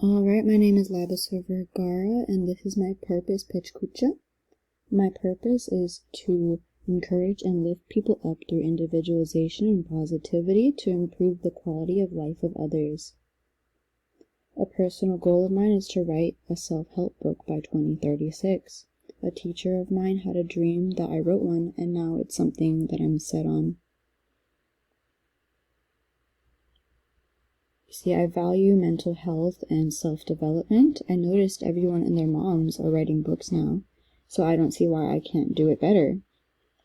Alright, my name is Labasur Vergara, and this is my purpose pitch Kucha. My purpose is to encourage and lift people up through individualization and positivity to improve the quality of life of others. A personal goal of mine is to write a self-help book by 2036. A teacher of mine had a dream that I wrote one, and now it's something that I'm set on. You see, I value mental health and self-development. I noticed everyone and their moms are writing books now, so I don't see why I can't do it better.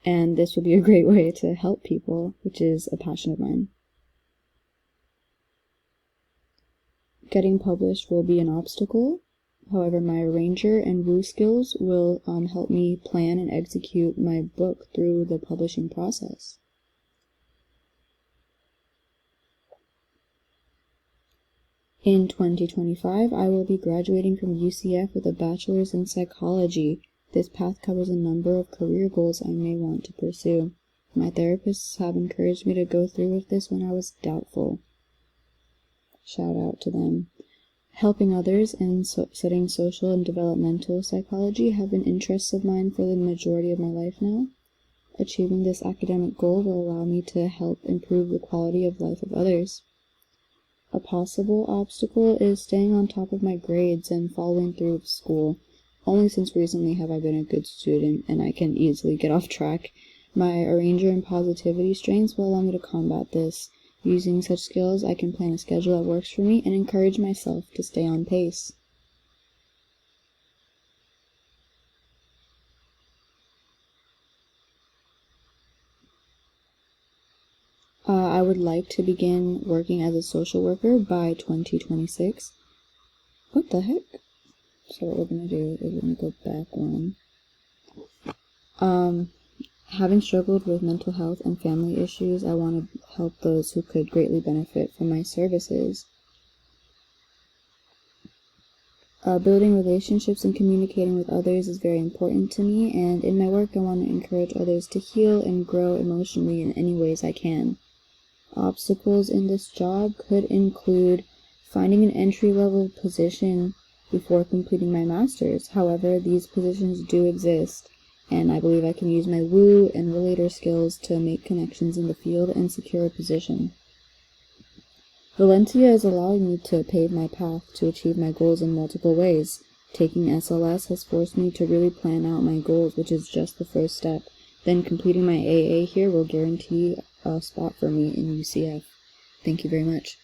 And this would be a great way to help people, which is a passion of mine. Getting published will be an obstacle. However, my arranger and woo skills will help me plan and execute my book through the publishing process. In 2025, I will be graduating from UCF with a bachelor's in psychology. This path covers a number of career goals I may want to pursue. My therapists have encouraged me to go through with this when I was doubtful. Shout out to them. Helping others and studying social and developmental psychology have been interests of mine for the majority of my life now. Achieving this academic goal will allow me to help improve the quality of life of others. A possible obstacle is staying on top of my grades and following through with school. Only since recently have I been a good student, and I can easily get off track. My arranger and positivity strengths will allow me to combat this. Using such skills, I can plan a schedule that works for me and encourage myself to stay on pace. I would like to begin working as a social worker by 2026. What the heck? So what we're going to do is we're going to go back one. Having struggled with mental health and family issues, I want to help those who could greatly benefit from my services. Building relationships and communicating with others is very important to me, and in my work I want to encourage others to heal and grow emotionally in any ways I can. Obstacles in this job could include finding an entry-level position before completing my master's. However, these positions do exist, and I believe I can use my woo and relator skills to make connections in the field and secure a position. Valencia is allowing me to pave my path to achieve my goals in multiple ways. Taking SLS has forced me to really plan out my goals, which is just the first step. Then completing my AA here will guarantee a spot for me in UCF. Thank you very much.